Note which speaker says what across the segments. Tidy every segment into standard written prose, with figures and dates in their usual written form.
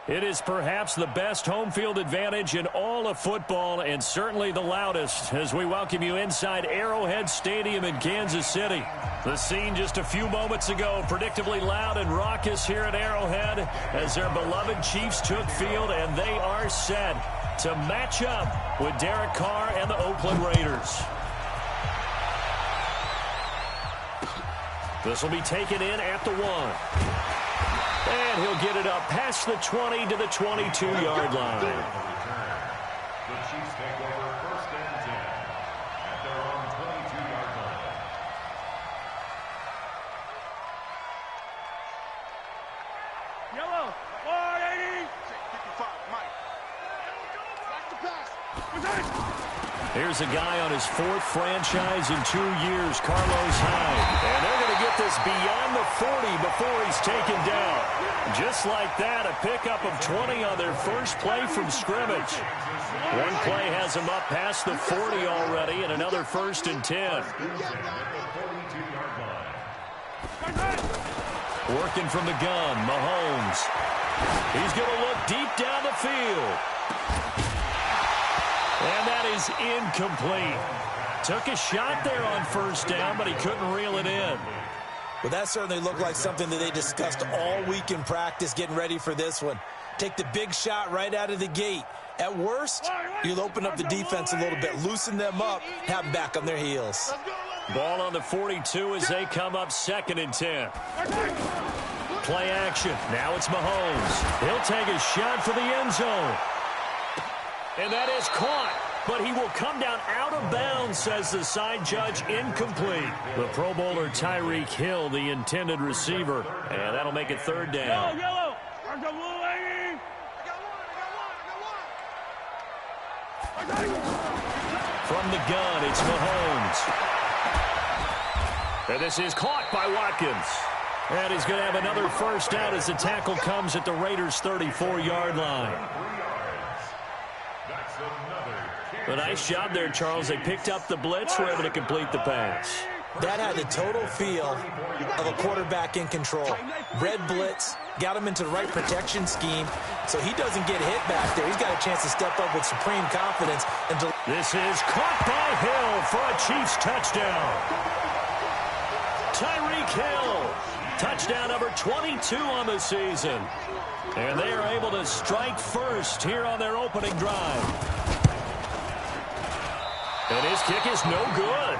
Speaker 1: It is perhaps the best home field advantage in all of football, and certainly the loudest, as we welcome you inside Arrowhead Stadium in Kansas City. The scene just a few moments ago, predictably loud and raucous here at Arrowhead as their beloved Chiefs took field, and they are set to match up with Derek Carr and the Oakland Raiders. This will be taken in at the 1. And he'll get it up past the 20 to the 22-yard line.
Speaker 2: The Chiefs take over 1st and 10 at their own 22-yard line.
Speaker 3: Yellow, 480. 55, Mike. Back to pass.
Speaker 1: Here's a guy on his 4th franchise in 2 years, Carlos Hyde. And they're going to get this beyond the 40 before he's taken down. Just like that, a pickup of 20 on their first play from scrimmage. One play has him up past the 40 already, and another 1st and 10. Working from the gun, Mahomes. He's going to look deep down the field. And that is incomplete. Took a shot there on 1st down, but he couldn't reel it in.
Speaker 4: Well, that certainly looked like something that they discussed all week in practice getting ready for this one. Take the big shot right out of the gate. At worst, you'll open up the defense a little bit, loosen them up, have them back on their heels.
Speaker 1: Ball on the 42 as they come up 2nd and 10. Play action. Now it's Mahomes. He'll take a shot for the end zone. And that is caught, but he will come down out of bounds, says the side judge, incomplete. The Pro Bowler Tyreek Hill, the intended receiver, and that'll make it 3rd down.
Speaker 3: Yellow.
Speaker 1: From the gun, it's Mahomes. And this is caught by Watkins. And he's going to have another 1st down as the tackle comes at the Raiders' 34-yard line. A nice job there, Charles. They picked up the blitz, were able to complete the pass.
Speaker 4: That had the total feel of a quarterback in control. Red blitz, got him into the right protection scheme, so he doesn't get hit back there. He's got a chance to step up with supreme confidence.
Speaker 1: This is caught by Hill for a Chiefs touchdown. Tyreek Hill, touchdown number 22 on the season. And they are able to strike first here on their opening drive. And his kick is no good.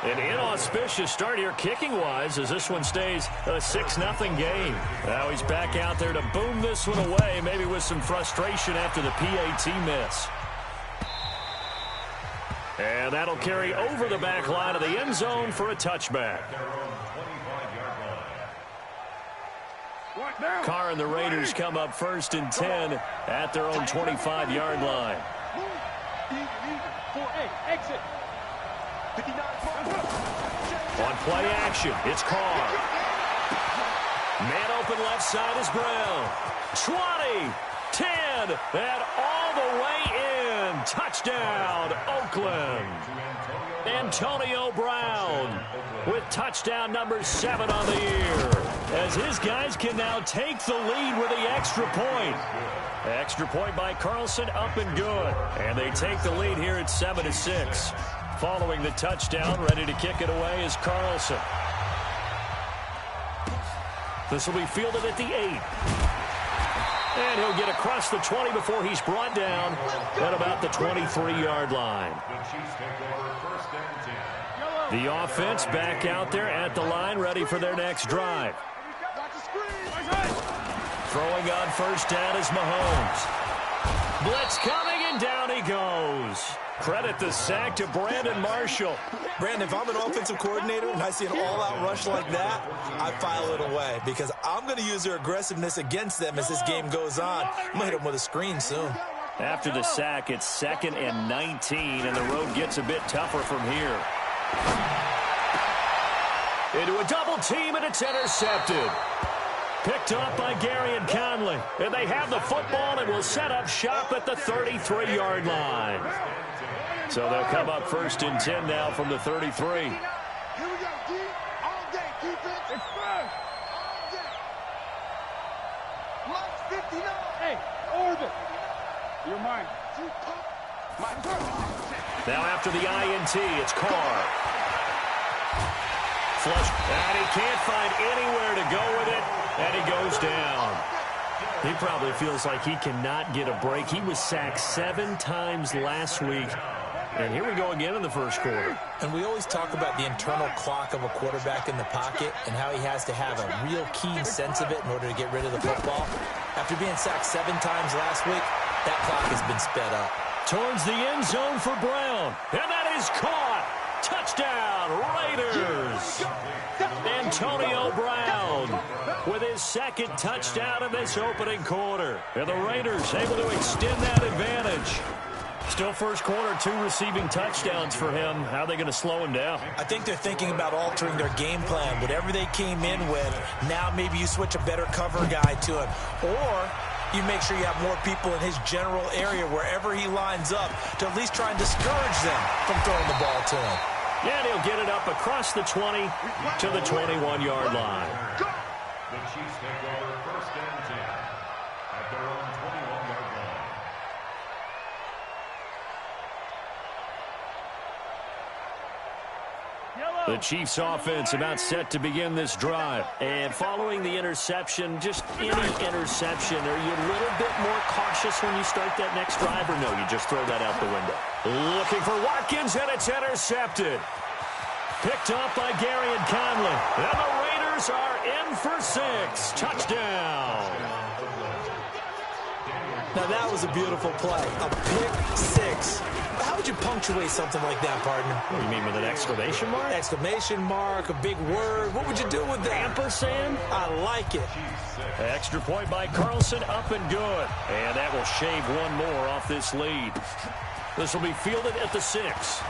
Speaker 1: An inauspicious start here kicking-wise as this one stays a 6-0 game. Now he's back out there to boom this one away, maybe with some frustration after the PAT miss. And that'll carry over the back line of the end zone for a touchback. Carr and the Raiders come up 1st and 10 at their own 25-yard line. On play action, it's Carr. Man open left side is Brown. 20, 10, and all the way in. Touchdown, Oakland. Antonio Brown with touchdown number 7 on the year, as his guys can now take the lead with the extra point. Extra point by Carlson, up and good. And they take the lead here at 7-6. Following the touchdown, ready to kick it away is Carlson. This will be fielded at the 8. And he'll get across the 20 before he's brought down at about the 23-yard line. The offense back out there at the line, ready for their next drive. Throwing on 1st down is Mahomes. Blitz coming, and down he goes. Credit the sack to Brandon Marshall.
Speaker 4: Brandon, if I'm an offensive coordinator and I see an all-out rush like that, I file it away because I'm going to use their aggressiveness against them as this game goes on. I'm going to hit them with a screen soon.
Speaker 1: After the sack, it's 2nd and 19, and the road gets a bit tougher from here. Into a double team, and it's intercepted. Picked up by Gary and Conley. And they have the football and will set up shop at the 33-yard line. So they'll come up 1st and 10 now from the 33.
Speaker 3: Here we go, D. All day defense. It's first. All day. Let's Hey, orbit. You're mine.
Speaker 1: Now after the INT, it's Carr. Flush, and he can't find anywhere to go with it, and he goes down. He probably feels like he cannot get a break. He was sacked 7 times last week. And here we go again in the first quarter.
Speaker 4: And we always talk about the internal clock of a quarterback in the pocket and how he has to have a real keen sense of it in order to get rid of the football. After being sacked 7 times last week, that clock has been sped up.
Speaker 1: Towards the end zone for Brown. And that is caught. Touchdown, Raiders. Antonio Brown with his second touchdown in this opening quarter. And the Raiders able to extend that advantage. Still first quarter, 2 receiving touchdowns for him. How are they going to slow him down?
Speaker 4: I think they're thinking about altering their game plan. Whatever they came in with, now maybe you switch a better cover guy to him. Or you make sure you have more people in his general area wherever he lines up to at least try and discourage them from throwing the ball to him.
Speaker 1: And he'll get it up across the 20 to the 21-yard line.
Speaker 2: The Chiefs take over first and 10 at their own 21-yard line.
Speaker 1: The Chiefs offense about set to begin this drive. And following the interception, just any interception, are you a little bit more cautious when you start that next drive, or no, you just throw that out the window? Looking for Watkins, and it's intercepted. Picked off by Gary and Conley. And the Raiders are in for 6. Touchdown.
Speaker 4: Now that was a beautiful play. A pick 6. How would you punctuate something like that, partner?
Speaker 1: What do you mean, with an exclamation mark?
Speaker 4: Exclamation mark, a big word. What would you do with that?
Speaker 1: Ampersand?
Speaker 4: I like it.
Speaker 1: Extra point by Carlson, up and good. And that will shave one more off this lead. This will be fielded at the 6.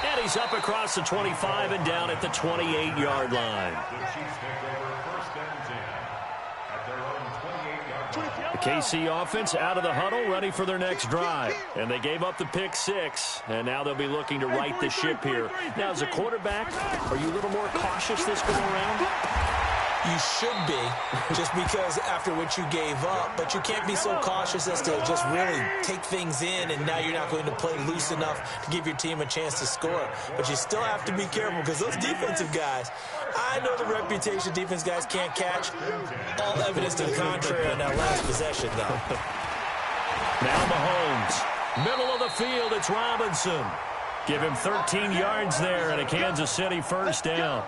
Speaker 1: And he's up across the 25 and down at the 28-yard line.
Speaker 2: The Chiefs take over first and 10 at their own 28-yard line.
Speaker 1: The KC offense out of the huddle, ready for their next drive. And they gave up the pick 6, and now they'll be looking to right the ship here. Now, as a quarterback, are you a little more cautious this go around?
Speaker 4: You should be, just because after what you gave up, but you can't be so cautious as to just really take things in, and now you're not going to play loose enough to give your team a chance to score. But you still have to be careful, because those defensive guys, I know the reputation defense guys can't catch. All evidence to the contrary on that last possession, though.
Speaker 1: Now Mahomes, middle of the field, it's Robinson. Give him 13 yards there and a Kansas City first down.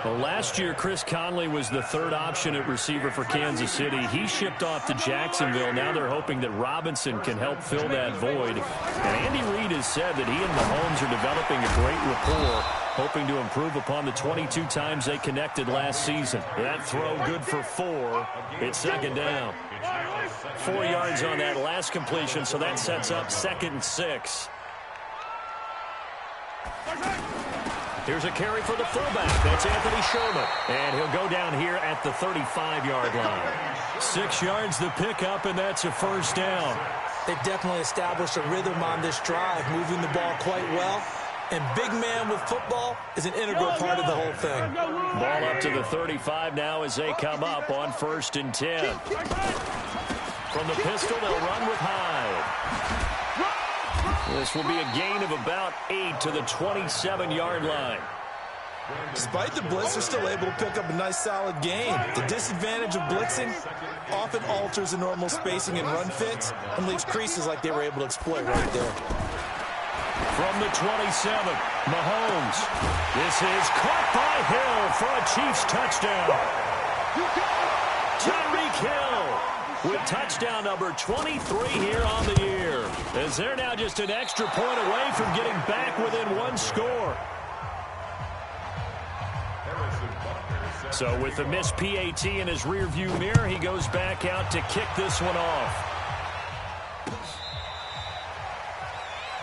Speaker 1: Well, last year, Chris Conley was the third option at receiver for Kansas City. He shipped off to Jacksonville. Now they're hoping that Robinson can help fill that void. And Andy Reid has said that he and Mahomes are developing a great rapport, hoping to improve upon the 22 times they connected last season. That throw good for 4. It's second down. 4 yards on that last completion, so that sets up 2nd and 6. Here's a carry for the fullback. That's Anthony Sherman. And he'll go down here at the 35-yard line. 6 yards the pickup, and that's a first down.
Speaker 4: They've definitely established a rhythm on this drive, moving the ball quite well. And big man with football is an integral part of the whole thing.
Speaker 1: Ball up to the 35 now as they come up on 1st and 10. From the pistol, they'll run with Hyde. This will be a gain of about 8 to the 27-yard line.
Speaker 4: Despite the blitz, they're still able to pick up a nice, solid gain. The disadvantage of blitzing often alters the normal spacing and run fits and leaves creases like they were able to exploit right there.
Speaker 1: From the 27, Mahomes. This is caught by Hill for a Chiefs touchdown. Tyreek Hill with touchdown number 23 here on the year, as they're now just an extra point away from getting back within 1 score. So with the missed PAT in his rearview mirror, he goes back out to kick this one off.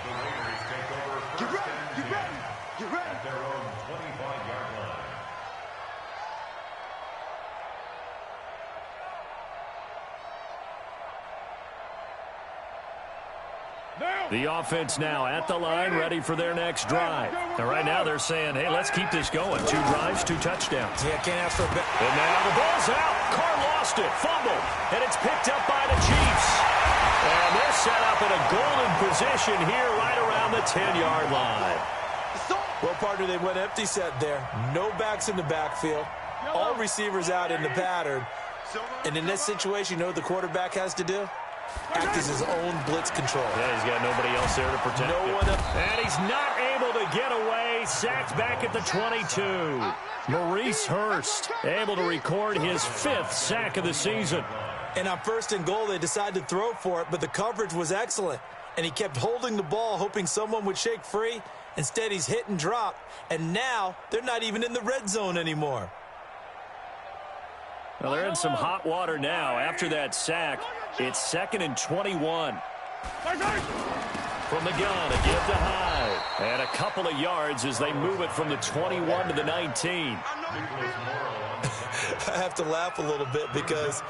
Speaker 2: The Raiders take over first and 10 at their own 25-yard line.
Speaker 1: The offense now at the line, ready for their next drive. And right now they're saying, hey, let's keep this going. 2 drives, 2 touchdowns.
Speaker 4: Yeah, can't ask for a bit.
Speaker 1: And now the ball's out. Carl lost it. Fumble. And it's picked up by the Chiefs. And they're set up in a golden position here right around the 10-yard line.
Speaker 4: Well, partner, they went empty set there. No backs in the backfield. All receivers out in the pattern. And in this situation, you know what the quarterback has to do? Act as his own blitz control.
Speaker 1: Yeah, he's got nobody else there to protect him. And he's not able to get away. Sacked back at the 22. Maurice Hurst able to record his 5th sack of the season.
Speaker 4: And on 1st and goal, they decided to throw for it, but the coverage was excellent. And he kept holding the ball, hoping someone would shake free. Instead, he's hit and dropped. And now, they're not even in the red zone anymore.
Speaker 1: Well, they're in some hot water now. After that sack, it's 2nd and 21. From the gun, a give to Hyde. And a couple of yards as they move it from the 21 to the 19.
Speaker 4: I have to laugh a little bit because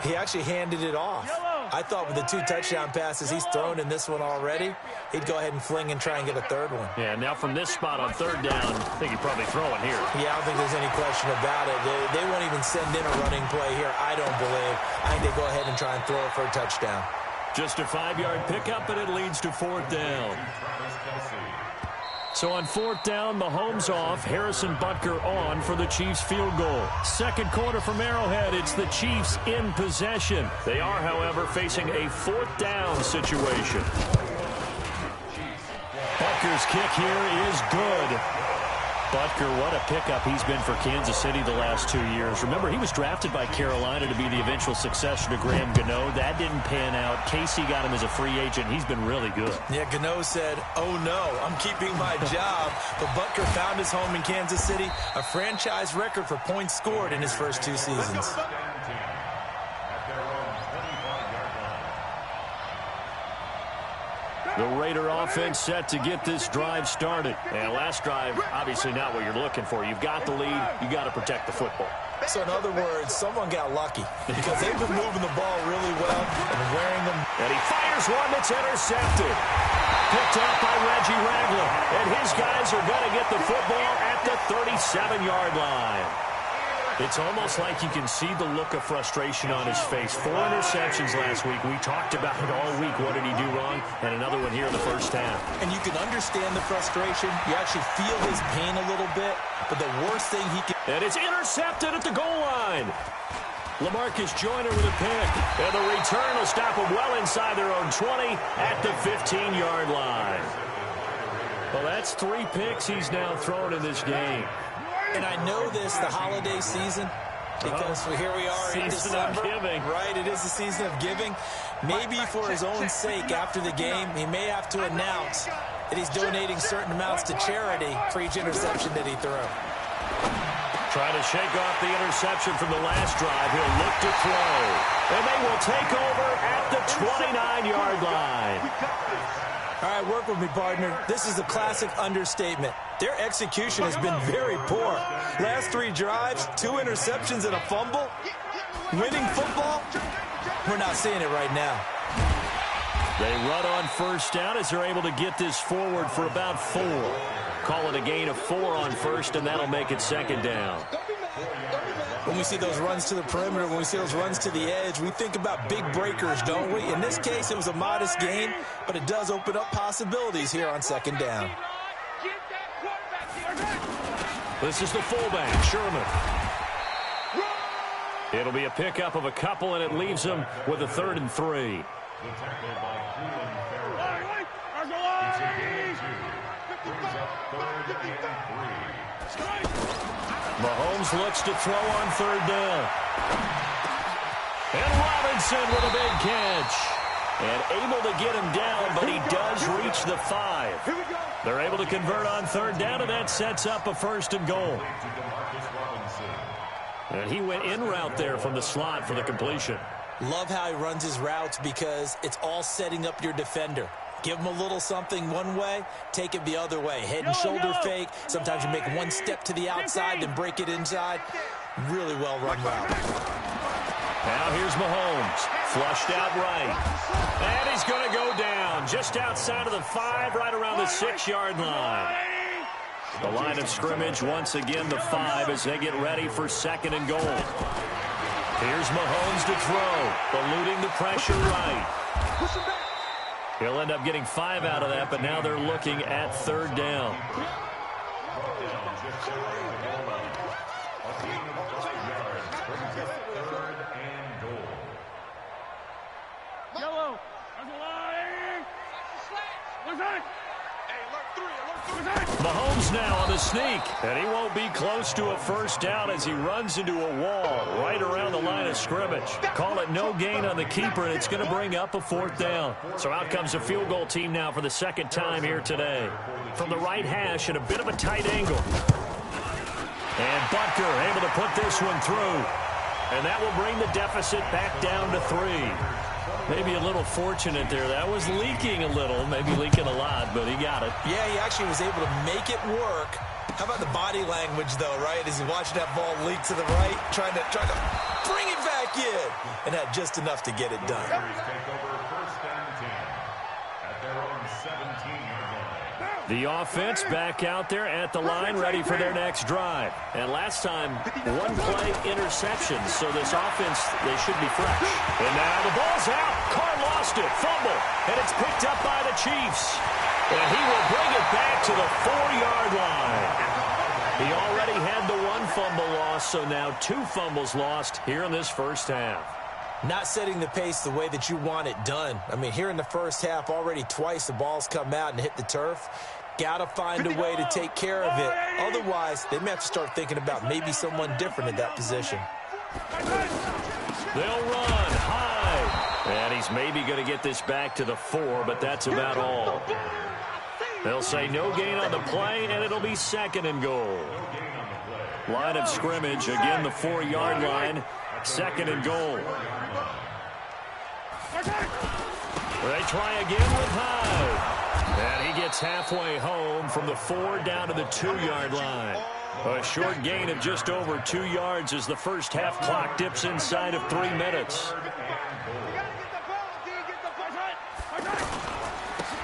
Speaker 4: he actually handed it off. I thought with the 2 touchdown passes he's thrown in this one already, he'd go ahead and fling and try and get a 3rd one.
Speaker 1: Yeah, now from this spot on 3rd down, I think he'd probably throw it here.
Speaker 4: Yeah, I don't think there's any question about it. They won't even send in a running play here, I don't believe. I think they go ahead and try and throw it for a touchdown.
Speaker 1: Just a 5-yard pickup, and it leads to 4th down. So on 4th down, Mahomes off, Harrison Butker on for the Chiefs field goal. 2nd quarter from Arrowhead, it's the Chiefs in possession. They are, however, facing a 4th down situation. Butker's kick here is good. Butker, what a pickup he's been for Kansas City the last 2 years. Remember, he was drafted by Carolina to be the eventual successor to Graham Gano. That didn't pan out. Casey got him as a free agent. He's been really good.
Speaker 4: Yeah, Gano said, oh no, I'm keeping my job. But Butker found his home in Kansas City, a franchise record for points scored in his first 2 seasons.
Speaker 1: The Raider offense set to get this drive started. And last drive, obviously not what you're looking for. You've got the lead. You got to protect the football.
Speaker 4: So in other words, someone got lucky because they've been moving the ball really well and wearing them.
Speaker 1: And he fires one that's intercepted. Picked off by Reggie Ragland. And his guys are going to get the football at the 37-yard line. It's almost like you can see the look of frustration on his face. 4 interceptions last week. We talked about it all week. What did he do wrong? And another one here in the first half.
Speaker 4: And you can understand the frustration. You actually feel his pain a little bit. But the worst thing he can...
Speaker 1: And it's intercepted at the goal line. LaMarcus Joyner with a pick. And the return will stop them well inside their own 20 at the 15-yard line. Well, that's 3 picks he's now thrown in this game.
Speaker 4: And I know this, the holiday season, because here we are in December. Right, it is the season of giving. Maybe for his own sake after the game, he may have to announce that he's donating certain amounts to charity for each interception that he threw.
Speaker 1: Trying to shake off the interception from the last drive. He'll look to throw. And they will take over at the 29-yard line.
Speaker 4: All right, work with me, partner. This is a classic understatement. Their execution has been very poor. Last 3 drives, 2 interceptions and a fumble. Winning football, we're not seeing it right now.
Speaker 1: They run on first down as they're able to get this forward for about 4. Call it a gain of 4 on first, and that'll make it 2nd down.
Speaker 4: When we see those runs to the perimeter, when we see those runs to the edge, we think about big breakers, don't we? In this case, it was a modest gain, but it does open up possibilities here on 2nd down.
Speaker 1: This is the fullback, Sherman. It'll be a pickup of a couple, and it leaves them with a 3rd and 3. Mahomes looks to throw on 3rd down. And Robinson with a big catch. And able to get him down, but he does reach the 5. They're able to convert on 3rd down, and that sets up a 1st and goal. And he went in route there from the slot for the completion.
Speaker 4: Love how he runs his routes because it's all setting up your defender. Give him a little something one way, take it the other way. Head and shoulder fake. Sometimes you make one step to the outside, then break it inside. Really well run route.
Speaker 1: Now here's Mahomes. Flushed out right. And he's going to go down just outside of the 5, right around the 6-yard line. The line of scrimmage, once again, the 5 as they get ready for 2nd and goal. Here's Mahomes to throw, eluding the pressure right. He'll end up getting 5 out of that, but now they're looking at 3rd down.
Speaker 3: Yellow.
Speaker 1: Mahomes now on the sneak, and he won't be close to a 1st down as he runs into a wall right around the line of scrimmage. Call it no gain on the keeper, and it's going to bring up a 4th down. So out comes a field goal team now for the 2nd time here today. From the right hash at a bit of a tight angle. And Butker able to put this one through. And that will bring the deficit back down to 3. Maybe a little fortunate there. That was leaking a little, maybe leaking a lot, but he got it.
Speaker 4: Yeah, he actually was able to make it work. How about the body language, though, right? As he watched that ball leak to the right, trying to bring it back in, and had just enough to get it done.
Speaker 1: The offense back out there at the line, ready for their next drive. And last time, 1-play interception, so this offense, they should be fresh. And now the ball's out. Carr lost it, fumble, and it's picked up by the Chiefs. And he will bring it back to the 4-yard line. He already had the 1 fumble loss, so now 2 fumbles lost here in this 1st half.
Speaker 4: Not setting the pace the way that you want it done. I mean, here in the 1st half, already twice the ball's come out and hit the turf. Got to find a way to take care of it. Otherwise, they may have to start thinking about maybe someone different at that position.
Speaker 1: They'll run high. And he's maybe going to get this back to the 4, but that's about all. They'll say no gain on the play, and it'll be 2nd and goal. Line of scrimmage, again the 4-yard line. 2nd and goal. They try again with Hyde. And he gets halfway home from the 4 down to the 2-yard line. A short gain of just over 2 yards as the 1st half clock dips inside of 3 minutes.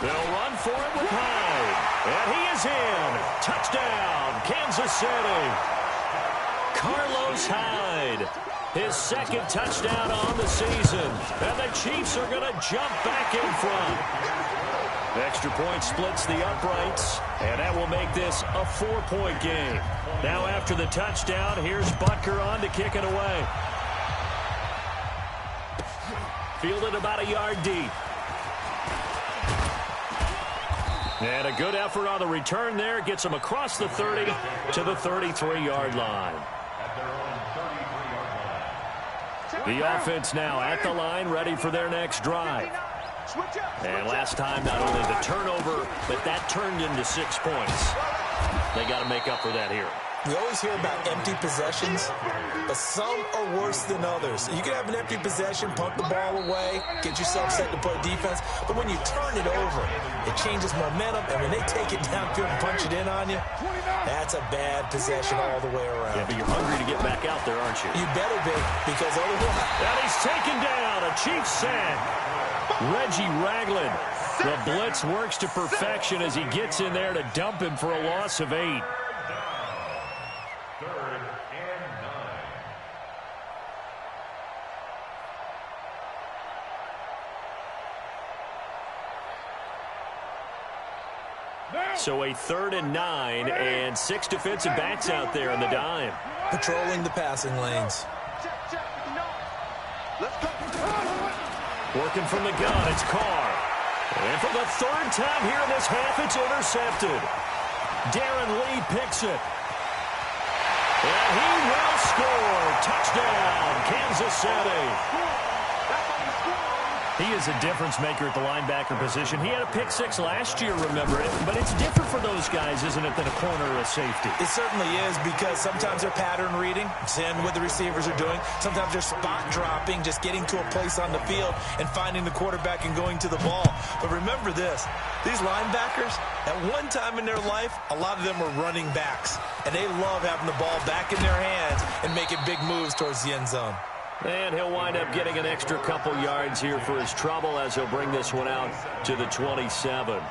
Speaker 1: They'll run for it with Hyde. And he is in. Touchdown, Kansas City. Carlos Hyde. His 2nd touchdown on the season. And the Chiefs are going to jump back in front. Extra point splits the uprights, and that will make this a 4-point game. Now after the touchdown, here's Butker on to kick it away. Fielded about a yard deep. And a good effort on the return there. Gets him across the 30 to the 33-yard line. The offense now at the line, ready for their next drive. And last time, not only the turnover, but that turned into 6 points. They got to make up for that here.
Speaker 4: We always hear about empty possessions, but some are worse than others. You can have an empty possession, punt the ball away, get yourself set to play defense, but when you turn it over, it changes momentum, and when they take it downfield and punch it in on you, that's a bad possession all the way around.
Speaker 1: Yeah, but you're hungry to get back out there, aren't you?
Speaker 4: You better be, because otherwise...
Speaker 1: And he's taken down, a Chiefs sack. Reggie Ragland. The blitz works to perfection as he gets in there to dump him for a loss of 8.
Speaker 2: 3rd and
Speaker 3: 9.
Speaker 1: So a 3rd and 9 and 6 defensive backs out there in the dime.
Speaker 4: Patrolling the passing lanes.
Speaker 1: Working from the gun, it's Carr. And for the 3rd time here in this half, it's intercepted. Darren Lee picks it. And he will score. Touchdown, Kansas City. He is a difference maker at the linebacker position. He had a pick 6 last year, remember it. But it's different for those guys, isn't it, than a corner or a safety?
Speaker 4: It certainly is, because sometimes they're pattern reading, seeing what the receivers are doing. Sometimes they're spot dropping, just getting to a place on the field and finding the quarterback and going to the ball. But remember this, these linebackers, at one time in their life, a lot of them were running backs. And they love having the ball back in their hands and making big moves towards the end zone.
Speaker 1: And he'll wind up getting an extra couple yards here for his trouble as he'll bring this one out to the 27.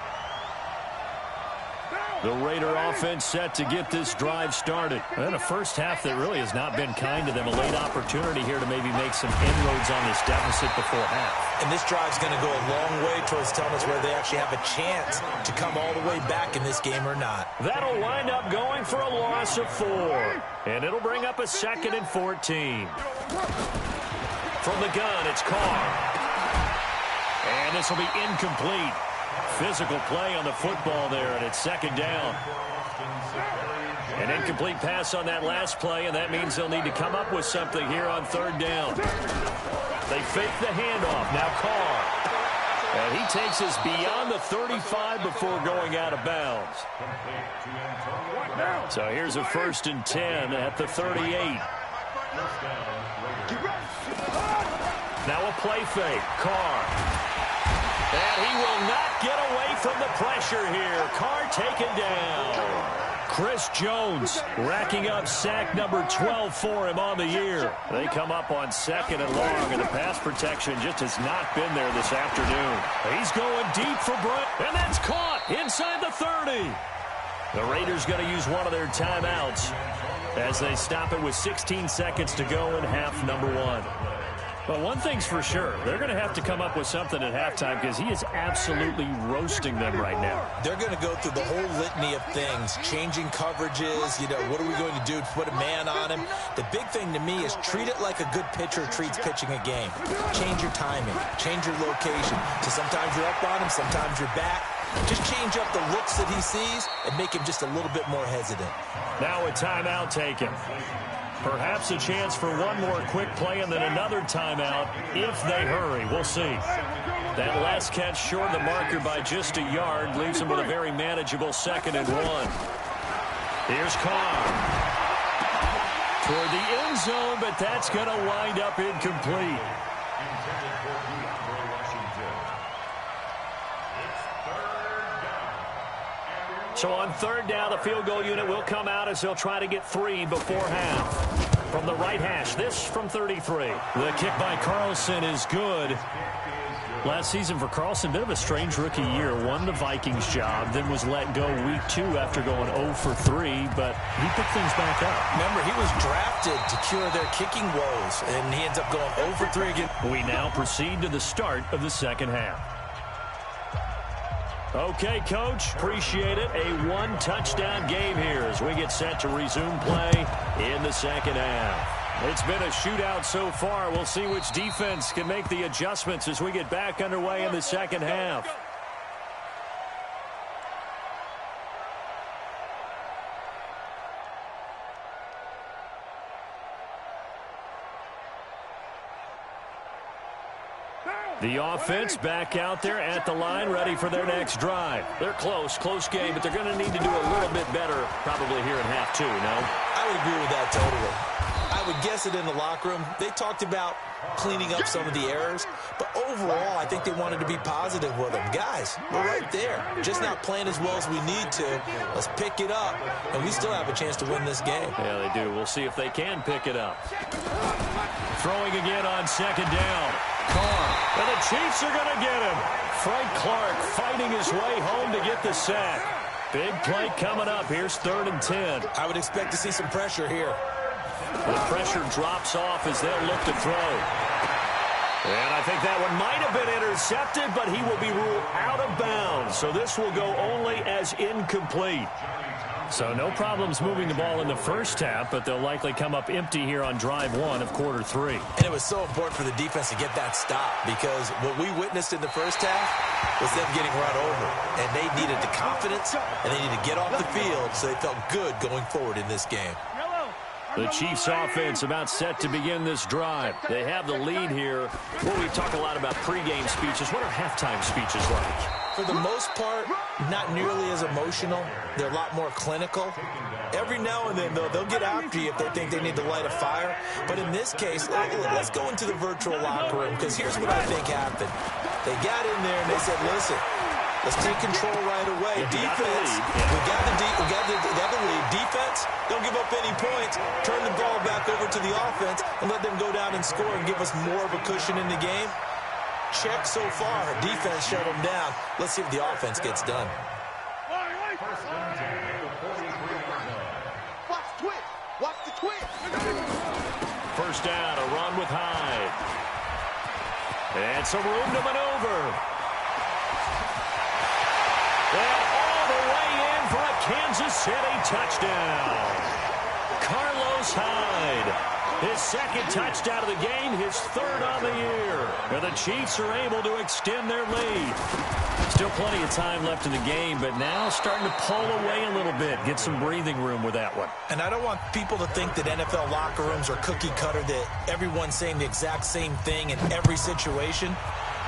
Speaker 1: The Raider offense set to get this drive started. And a first half that really has not been kind to them. A late opportunity here to maybe make some inroads on this deficit before half.
Speaker 4: And this drive's going to go a long way towards telling us whether they actually have a chance to come all the way back in this game or not. That'll wind up going for a loss of 4. And it'll bring up a 2nd and 14. From the gun, it's Carr. And this will be incomplete. Physical play on the football there, and it's 2nd down. An incomplete pass on that last play, and that means they'll need to come up with something here on 3rd down. They fake the handoff. Now Carr. And he takes us beyond the 35 before going out of bounds. So here's a 1st and 10 at the 38. Now a play fake. Carr. And he will not get away from the pressure here. Carr taken down. Chris Jones racking up sack number 12 for him on the year. They come up on 2nd and long, and the pass protection just has not been there this afternoon. He's going deep for Bryant, and that's caught inside the 30. The Raiders going to use one of their timeouts as they stop it with 16 seconds to go in half number 1. But one thing's for sure, they're going to have to come up with something at halftime because he is absolutely roasting them right now. They're going to go through the whole litany of things, changing coverages, what are we going to do to put a man on him? The big thing to me is treat it like a good pitcher treats pitching a game. Change your timing, change your location. So sometimes you're up on him, sometimes you're back. Just change up the looks that he sees and make him just a little bit more hesitant. Now a timeout taken. Perhaps a chance for one more quick play and then another timeout if they hurry. We'll see. That last catch short of the marker by just a yard leaves him with a very manageable 2nd and 1. Here's Carr. Toward the end zone, but that's going to wind up incomplete. So on 3rd down, the field goal unit will come out as they'll try to get 3 before half. From the right hash, this from 33. The kick by Carlson is good. Last season for Carlson, bit of a strange rookie year. Won the Vikings job, then was let go week 2 after going 0 for 3, but he picked things back up. Remember, he was drafted to cure their kicking woes, and he ends up going 0 for 3 again. We now proceed to the start of the 2nd half. Okay, Coach, appreciate it. A 1-touchdown game here as we get set to resume play in the 2nd half. It's been a shootout so far. We'll see which defense can make the adjustments as we get back underway in the 2nd half. The offense back out there at the line, ready for their next drive. They're close game, but they're going to need to do a little bit better probably here in half 2, no? I would agree with that totally. I would guess it in the locker room. They talked about cleaning up some of the errors, but overall, I think they wanted to be positive with them. Guys, we're right there. Just not playing as well as we need to. Let's pick it up, and we still have a chance to win this game. Yeah, they do. We'll see if they can pick it up. Throwing again on 2nd down. Carr. And the Chiefs are going to get him. Frank Clark fighting his way home to get the sack. Big play coming up. Here's 3rd and 10. I would expect to see some pressure here. The pressure drops off as they'll look to throw. And I think that one might have been intercepted, but he will be ruled out of bounds. So this will go only as incomplete. So no problems moving the ball in the first half, but they'll likely come up empty here on drive 1 of quarter 3. And it was so important for the defense to get that stop because what we witnessed in the first half was them getting run over. And they needed the confidence, and they needed to get off the field so they felt good going forward in this game. The Chiefs offense about set to begin this drive. They have the lead here. Well, we talk a lot about pregame speeches. What are halftime speeches like? For the most part, not nearly as emotional. They're a lot more clinical. Every now and then, though, they'll get after you if they think they need to light a fire. But in this case, let's go into the virtual locker room because here's what I think happened. They got in there and they said, listen, let's take control right away. Defense, we got the lead. Defense, don't give up any points. Turn the ball back over to the offense and let them go down and score and give us more of a cushion in the game. Check so far. Defense shut them down. Let's see if the offense gets done.
Speaker 1: first down, a run with Hyde. And some room to maneuver. And all the way in for a Kansas City touchdown. Carlos Hyde. His second touchdown of the game, his third on the year. And the Chiefs are able to extend their lead. Still plenty of time left in the game, but now starting to pull away a little bit. Get some breathing room with that one.
Speaker 4: And I don't want people to think that NFL locker rooms are cookie cutter, that everyone's saying the exact same thing in every situation.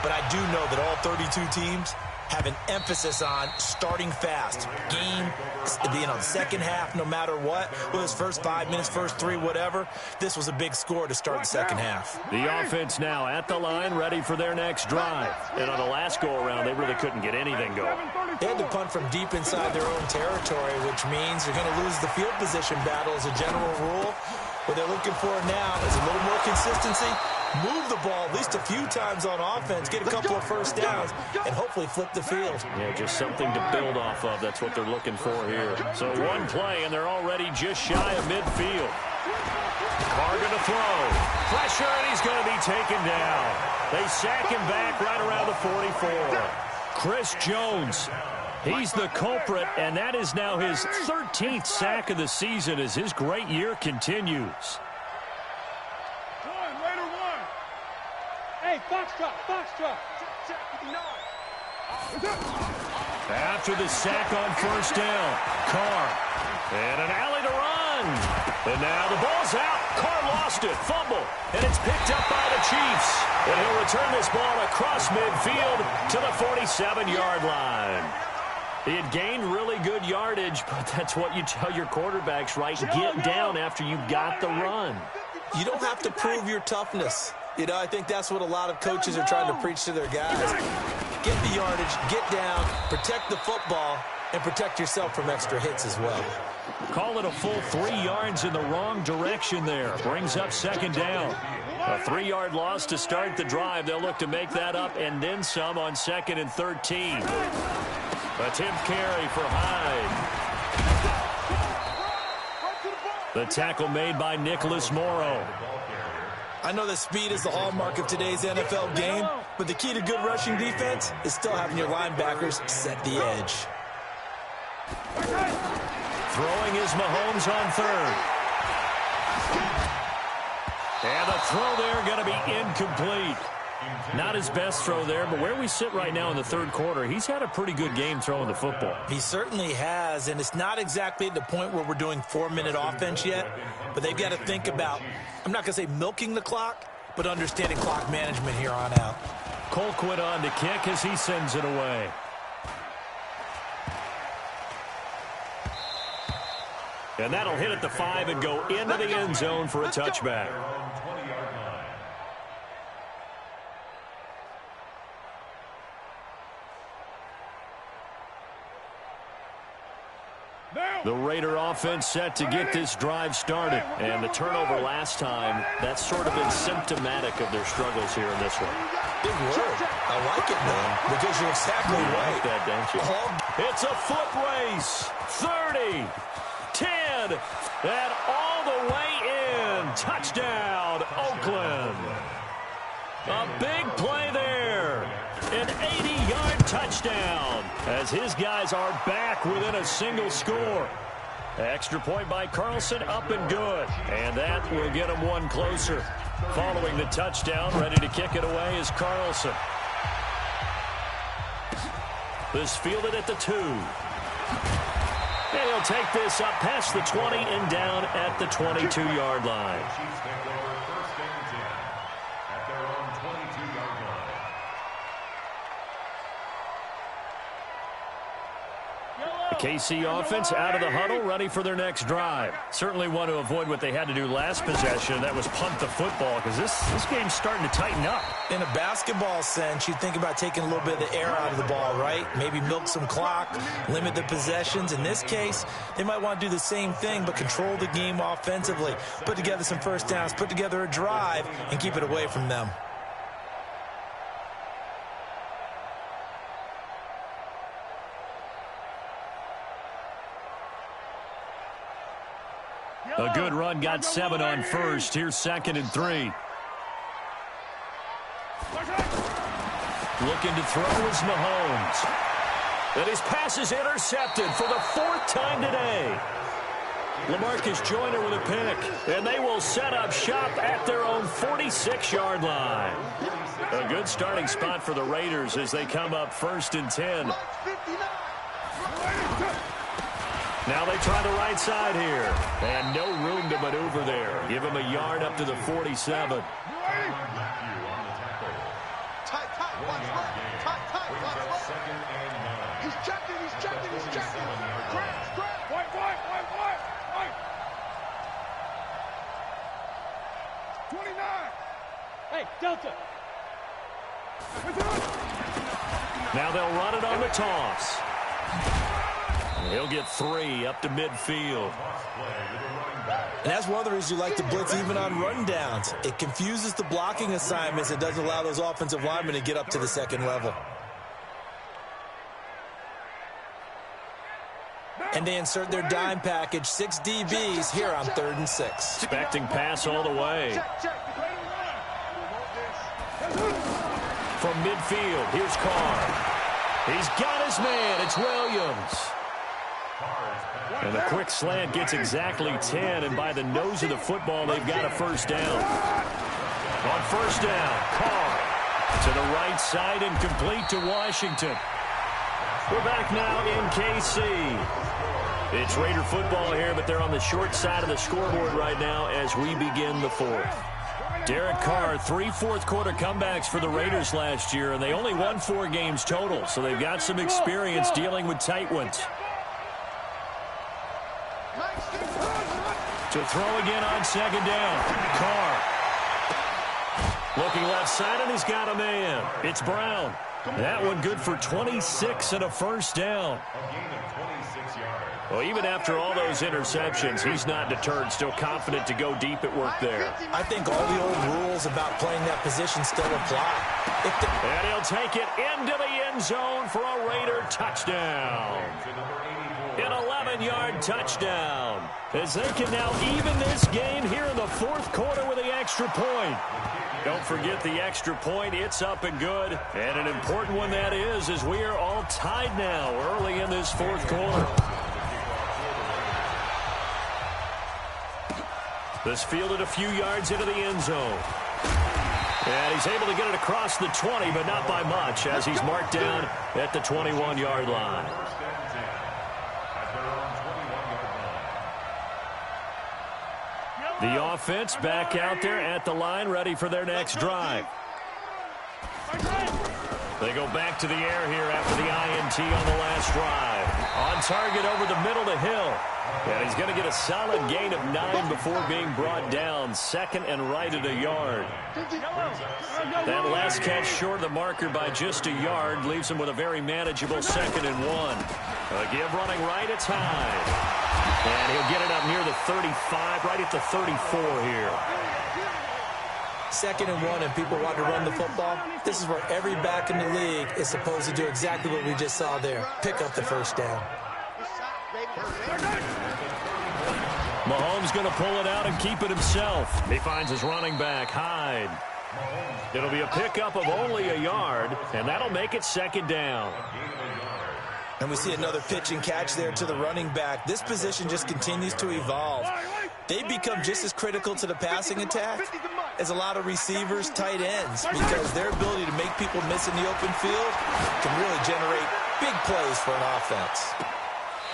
Speaker 4: But I do know that all 32 teams have an emphasis on starting fast. Game, second half, no matter what. Whether it's first 5 minutes, first 3, whatever. This was a big score to start the second half.
Speaker 1: The offense now at the line, ready for their next drive. And on the last go-around, they really couldn't get anything going.
Speaker 4: They had to punt from deep inside their own territory, which means you're going to lose the field position battle as a general rule. What they're looking for now is a little more consistency. Move the ball at least a few times on offense, get a couple of first downs, and hopefully flip the field.
Speaker 1: Yeah, just something to build off of. That's what they're looking for here. So one play, and they're already just shy of midfield. Carr going to throw. Pressure, and he's going to be taken down. They sack him back right around the 44. Chris Jones, he's the culprit, and that is now his 13th sack of the season as his great year continues.
Speaker 3: Hey, foxtrot.
Speaker 1: After the sack on first down, Carr. And an alley to run. And now the ball's out. Carr lost it. Fumble. And it's picked up by the Chiefs. And he'll return this ball across midfield to the 47-yard line. He had gained really good yardage, but that's what you tell your quarterbacks, right? Get down after you got the run.
Speaker 4: You don't have to prove your toughness. You know, I think that's what a lot of coaches are trying to preach to their guys. Get the yardage, get down, protect the football, and protect yourself from extra hits as well.
Speaker 1: Call it a full 3 yards in the wrong direction there. Brings up second down. A 3-yard loss to start the drive. They'll look to make that up and then some on second and 13. Attempt carry for Hyde. The tackle made by Nicholas Morrow.
Speaker 4: I know that speed is the hallmark of today's NFL game, but the key to good rushing defense is still having your linebackers set the edge.
Speaker 1: Throwing is Mahomes on third. And the throw there going to be incomplete. Not his best throw there, but where we sit right now in the third quarter, he's had a pretty good game throwing the football.
Speaker 4: He certainly has, and it's not exactly at the point where we're doing 4-minute offense yet, but they've got to think about, I'm not going to say milking the clock, but understanding clock management here on out.
Speaker 1: Colquitt on to kick as he sends it away. And that'll hit at the 5 and go into the end zone for a touchback. The Raider offense set to get this drive started. And the turnover last time, that's sort of been symptomatic of their struggles here in this one.
Speaker 4: Big word. I like it, though, because you're exactly right.
Speaker 1: Like that, don't you? It's a foot race. 30, 10, and all the way in. Touchdown, Oakland. A big play there. An 80-yard touchdown as his guys are back within a single score. Extra point by Carlson, up and good. And that will get him one closer. Following the touchdown, ready to kick it away is Carlson. This fielded at the 2. And he'll take this up past the 20 and down at the 22-yard line. The KC offense out of the huddle, ready for their next drive. Certainly want to avoid what they had to do last possession. That was punt the football, because this game's starting to tighten up.
Speaker 4: In a basketball sense, you think about taking a little bit of the air out of the ball, right? Maybe milk some clock, limit the possessions. In this case, they might want to do the same thing, but control the game offensively. Put together some first downs, put together a drive, and keep it away from them.
Speaker 1: A good run, got 7 on first. Here's 2nd and 3. Looking to throw is Mahomes. And his pass is intercepted for the 4th time today. LaMarcus Joyner with a pick. And they will set up shop at their own 46-yard line. A good starting spot for the Raiders as they come up 1st and 10. Now they try the right side here. And no room to maneuver there. Give him a yard up to the 47.
Speaker 3: He's checking. 29. Hey, Delta.
Speaker 1: Now they'll run it on the toss. He'll get 3 up to midfield.
Speaker 4: And that's one of the reasons you like to blitz even on rundowns. It confuses the blocking assignments. It doesn't allow those offensive linemen to get up to the second level. And they insert their dime package, 6 DBs here on 3rd and 6.
Speaker 1: Expecting pass all the way. From midfield, here's Carr. He's got his man. It's Williams. And the quick slant gets exactly 10, and by the nose of the football, they've got a 1st down. On 1st down, Carr to the right side and complete to Washington. We're back now in KC. It's Raider football here, but they're on the short side of the scoreboard right now as we begin the 4th. Derek Carr, 3 fourth-quarter comebacks for the Raiders last year, and they only won 4 games total, so they've got some experience dealing with tight ones. To throw again on 2nd down. Carr. Looking left side, and he's got a man. It's Brown. That one good for 26 and a 1st down. Well, even after all those interceptions, he's not deterred, still confident to go deep at work there.
Speaker 4: I think all the old rules about playing that position still apply.
Speaker 1: And he'll take it into the end zone for a Raider touchdown. An 11-yard touchdown, as they can now even this game here in the 4th quarter with the extra point. Don't forget the extra point. It's up and good. And an important one that is, as we are all tied now early in this 4th quarter. This fielded a few yards into the end zone. And he's able to get it across the 20, but not by much, as he's marked down at the 21-yard line. The offense back out there at the line, ready for their next drive. They go back to the air here after the INT on the last drive. On target over the middle to Hill. And he's going to get a solid gain of 9 before being brought down. 2nd and right at a yard. That last catch short of the marker by just a yard leaves him with a very manageable 2nd and 1. A give running right, it's high. And he'll get it up near the 35, right at the 34 here.
Speaker 4: 2nd and 1, and people want to run the football. This is where every back in the league is supposed to do exactly what we just saw there. Pick up the 1st down.
Speaker 1: Mahomes going to pull it out and keep it himself. He finds his running back, Hyde. It'll be a pickup of only a yard, and that'll make it 2nd down.
Speaker 4: And we see another pitch and catch there to the running back. This position just continues to evolve. They become just as critical to the passing attack as a lot of receivers, tight ends, because their ability to make people miss in the open field can really generate big plays for an offense.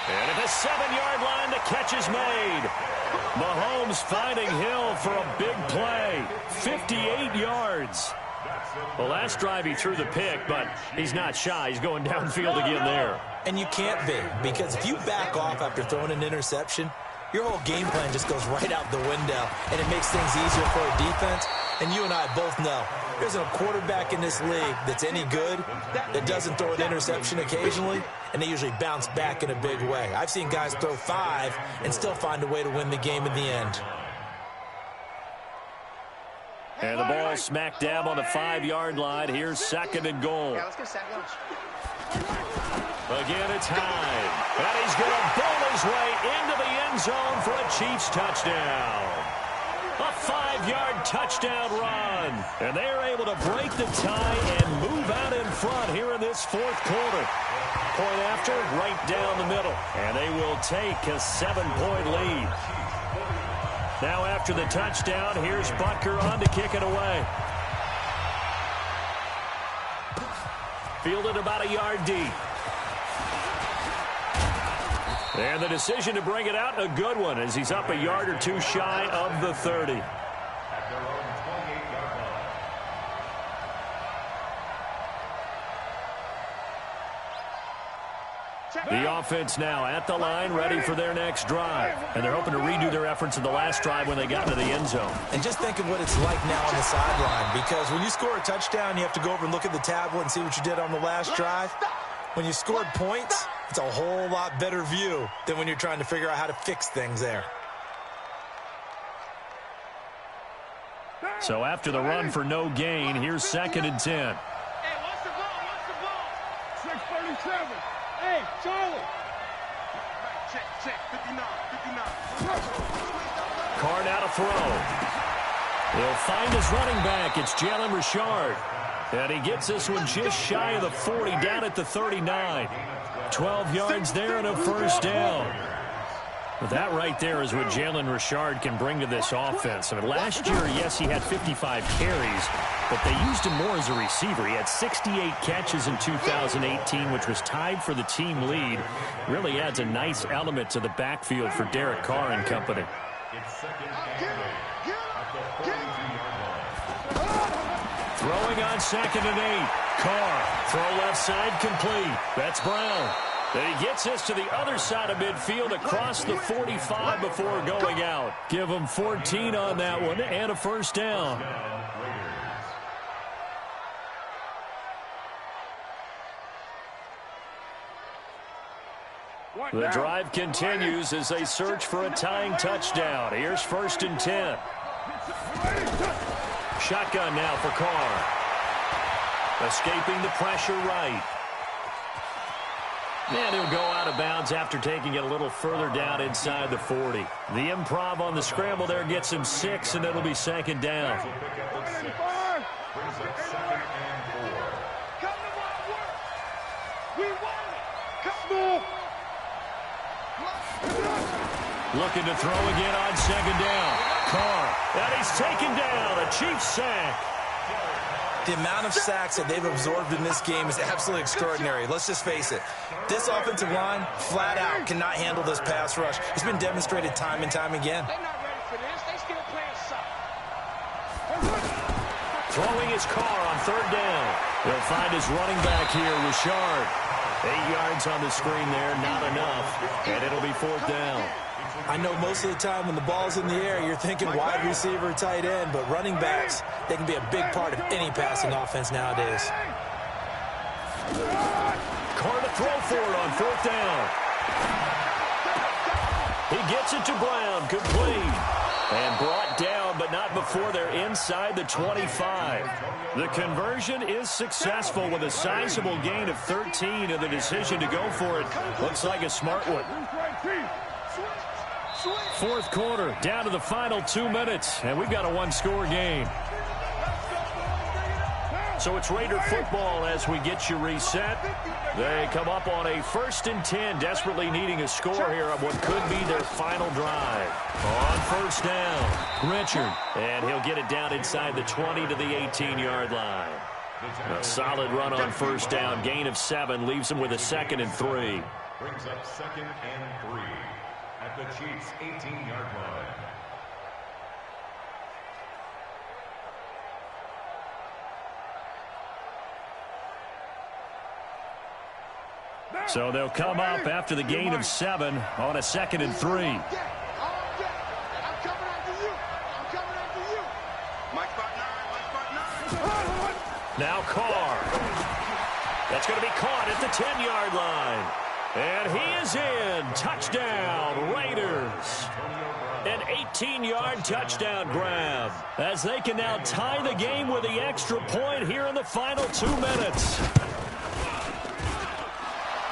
Speaker 1: And at the 7-yard line, the catch is made. Mahomes finding Hill for a big play. 58 yards. Well, last drive he threw the pick, but he's not shy. He's going downfield again there.
Speaker 4: And you can't be, because if you back off after throwing an interception, your whole game plan just goes right out the window, and it makes things easier for a defense. And you and I both know there's a quarterback in this league that's any good that doesn't throw an interception occasionally, and they usually bounce back in a big way. I've seen guys throw 5 and still find a way to win the game in the end.
Speaker 1: And the ball smack dab on the 5-yard line. Here's 2nd and goal.
Speaker 5: Yeah, let's get 2nd.
Speaker 1: Again, it's Hyde. And he's going to bowl his way into the end zone for a Chiefs touchdown. A 5-yard touchdown run. And they are able to break the tie and move out in front here in this fourth quarter. Point after, right down the middle. And they will take a 7-point lead. Now after the touchdown, here's Butker on to kick it away. Fielded about a yard deep. And the decision to bring it out, a good one, as he's up a yard or two shy of the 30.
Speaker 2: At their own 28-yard line.
Speaker 1: The offense now at the line, ready for their next drive. And they're hoping to redo their efforts in the last drive when they got into the end zone.
Speaker 4: And just think of what it's like now on the sideline, because when you score a touchdown, you have to go over and look at the tablet and see what you did on the last drive. When you scored points, it's a whole lot better view than when you're trying to figure out how to fix things there.
Speaker 1: So after the run for no gain, here's 2nd and 10.
Speaker 3: Hey, what's the ball? What's the ball? 637. Hey, Charlie. Check. 59.
Speaker 1: Carr now to throw. He'll find his running back. It's Jalen Richard. And he gets this one just shy of the 40, down at the 39. 12 yards there and a first down. But that right there is what Jalen Richard can bring to this offense. I mean, last year, yes, he had 55 carries, but they used him more as a receiver. He had 68 catches in 2018, which was tied for the team lead. Really adds a nice element to the backfield for Derek Carr and company.
Speaker 2: It's 2nd and 8 at the 42-yard line.
Speaker 1: Throwing on 2nd and 8. Carr, throw left side complete. That's Brown. And he gets this to the other side of midfield across the 45 before going out. Give him 14 on that one and a first down. The drive continues as they search for a tying touchdown. Here's 1st and 10. Shotgun now for Carr. Escaping the pressure right. And he'll go out of bounds after taking it a little further down inside the 40. The improv on the scramble there gets him 6, and it'll be 2nd down.
Speaker 2: Brings up 2nd and 4.
Speaker 3: Come to my work. We want it. Come on.
Speaker 1: Looking to throw again on 2nd down. Carr, and he's taken down. A Chiefs sack.
Speaker 4: The amount of sacks that they've absorbed in this game is absolutely extraordinary. Let's just face it. This offensive line, flat out, cannot handle this pass rush. It's been demonstrated time and time again.
Speaker 3: They're not ready for this. They still playing soft.
Speaker 1: Throwing his Carr on 3rd down. He'll find his running back here, Richard. 8 yards on the screen there, not enough. And it'll be 4th down.
Speaker 4: I know most of the time when the ball's in the air, you're thinking wide receiver, tight end, but running backs, they can be a big part of any passing offense nowadays.
Speaker 1: Carr to throw for it on 4th down. He gets it to Brown, complete. And brought down, but not before they're inside the 25. The conversion is successful with a sizable gain of 13, and the decision to go for it looks like a smart one. 4th quarter, down to the final 2 minutes, and we've got a 1-score game. So it's Raider football as we get you reset. They come up on a 1st and 10, desperately needing a score here on what could be their final drive. On 1st down, Richard, and he'll get it down inside the 20 to the 18-yard line. A solid run on 1st down, gain of 7, leaves him with a 2nd and 3.
Speaker 2: Brings up 2nd and 3 at the Chiefs' 18-yard line.
Speaker 1: So they'll come up after the gain of 7 on a 2nd and 3.
Speaker 3: I'm coming after you. Mike Bartner.
Speaker 1: Now Carr. That's going to be caught at the 10-yard line. And he is in. Touchdown, Raiders. An 18-yard touchdown grab, as they can now tie the game with the extra point here in the final 2 minutes.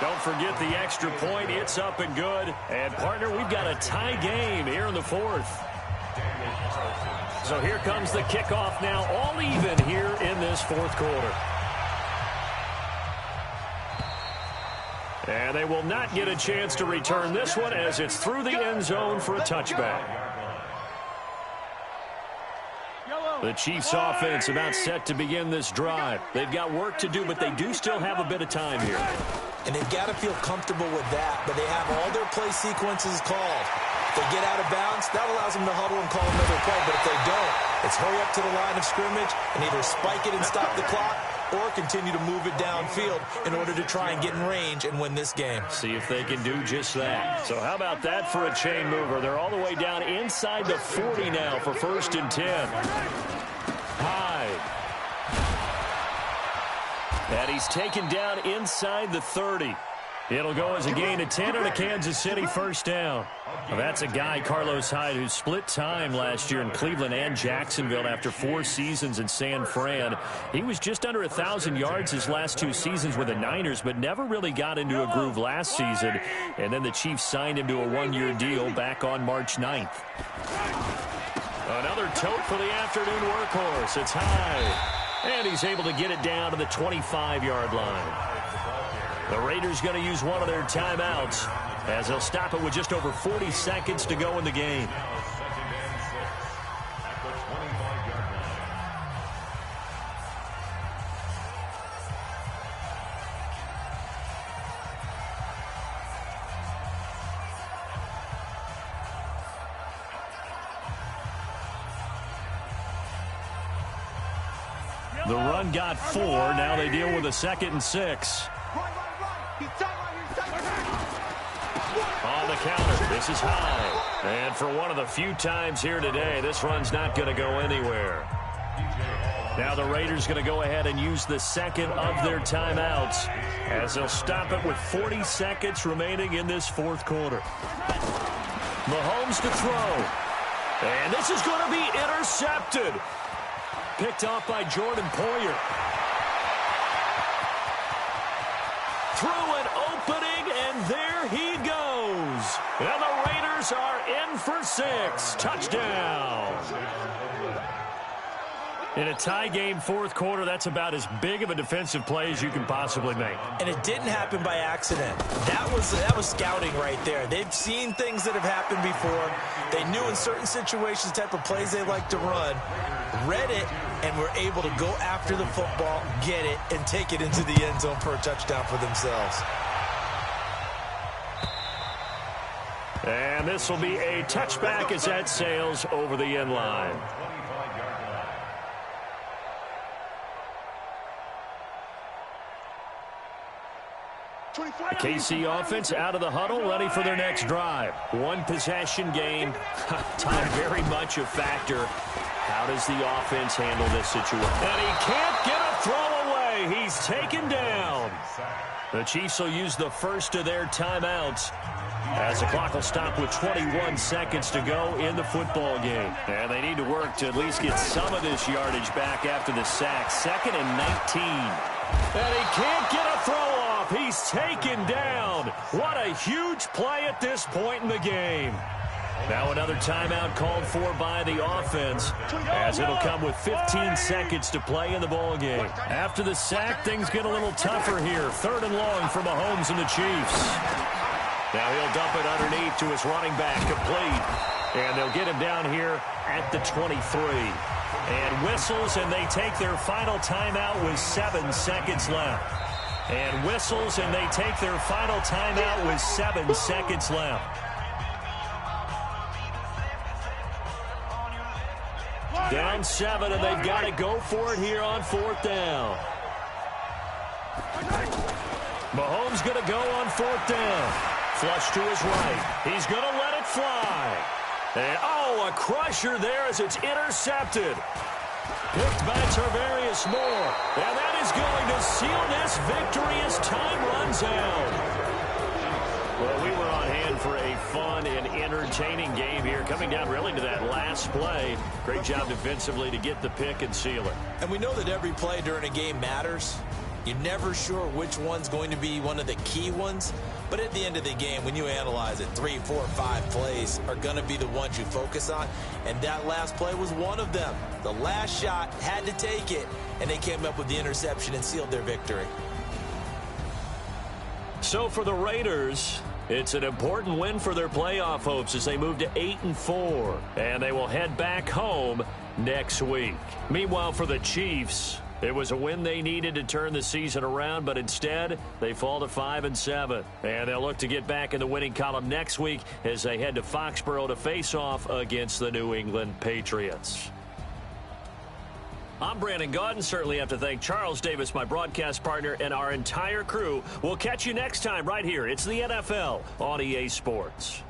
Speaker 1: Don't forget the extra point. It's up and good. And, partner, we've got a tie game here in the fourth. So here comes the kickoff now, all even here in this fourth quarter. And they will not get a chance to return this one as it's through the end zone for a touchback. The Chiefs offense about set to begin this drive. They've got work to do, but they do still have a bit of time here.
Speaker 4: And they've got to feel comfortable with that, but they have all their play sequences called. If they get out of bounds, that allows them to huddle and call another play, but if they don't, it's hurry up to the line of scrimmage and either spike it and stop the clock or continue to move it downfield in order to try and get in range and win this game.
Speaker 1: See if they can do just that. So how about that for a chain mover? They're all the way down inside the 40 now for 1st and 10. Hyde. And he's taken down inside the 30. It'll go as a gain of 10 and a Kansas City first down. Well, that's a guy, Carlos Hyde, who split time last year in Cleveland and Jacksonville after 4 seasons in San Fran. He was just under 1,000 yards his last 2 seasons with the Niners, but never really got into a groove last season. And then the Chiefs signed him to a 1-year deal back on March 9th. Another tote for the afternoon workhorse. It's Hyde. And he's able to get it down to the 25-yard line. The Raiders going to use one of their timeouts as they'll stop it with just over 40 seconds to go in the game. The run got 4. Now they deal with a 2nd and 6. On the counter, this is Hyde. And for one of the few times here today, this run's not going to go anywhere. Now the Raiders going to go ahead and use the 2nd of their timeouts as they'll stop it with 40 seconds remaining in this 4th quarter. Mahomes to throw. And this is going to be intercepted. Picked off by Jordan Poyer. Through an opening, and there he goes. And the Raiders are in for 6. Touchdown. In a tie game 4th quarter, that's about as big of a defensive play as you can possibly make.
Speaker 4: And it didn't happen by accident. That was scouting right there. They've seen things that have happened before. They knew in certain situations the type of plays they like to run, read it, and were able to go after the football, get it, and take it into the end zone for a touchdown for themselves.
Speaker 1: And this will be a touchback as that sails over the end line. The KC offense out of the huddle, ready for their next drive. 1 possession game. Time very much a factor. How does the offense handle this situation? And he can't get a throw away. He's taken down. The Chiefs will use the first of their timeouts as the clock will stop with 21 seconds to go in the football game. And they need to work to at least get some of this yardage back after the sack. 2nd and 19. And he can't get a throw off. He's taken down. What a huge play at this point in the game. Now another timeout called for by the offense as it'll come with 15 seconds to play in the ball game. After the sack, things get a little tougher here. 3rd and long for Mahomes and the Chiefs. Now he'll dump it underneath to his running back, complete. And they'll get him down here at the 23. And whistles, and they take their final timeout with 7 seconds left. And whistles, and they take their final timeout with 7 seconds left. Down 7, and they've got to go for it here on 4th down. Mahomes going to go on 4th down. Flush to his right. He's going to let it fly. And, a crusher there as it's intercepted. Picked by Tarvarius Moore. And that is going to seal this victory as time runs out. Well, we were on hand for a fun and entertaining game here, coming down really to that last play. Great job defensively to get the pick and seal it.
Speaker 4: And we know that every play during a game matters. You're never sure which one's going to be one of the key ones. But at the end of the game, when you analyze it, 3, 4, 5 plays are going to be the ones you focus on. And that last play was one of them. The last shot had to take it, and they came up with the interception and sealed their victory.
Speaker 1: So for the Raiders, it's an important win for their playoff hopes as they move to 8-4, and they will head back home next week. Meanwhile, for the Chiefs, it was a win they needed to turn the season around, but instead they fall to 5-7, and they'll look to get back in the winning column next week as they head to Foxborough to face off against the New England Patriots. I'm Brandon Gaudin. Certainly have to thank Charles Davis, my broadcast partner, and our entire crew. We'll catch you next time right here. It's the NFL on EA Sports.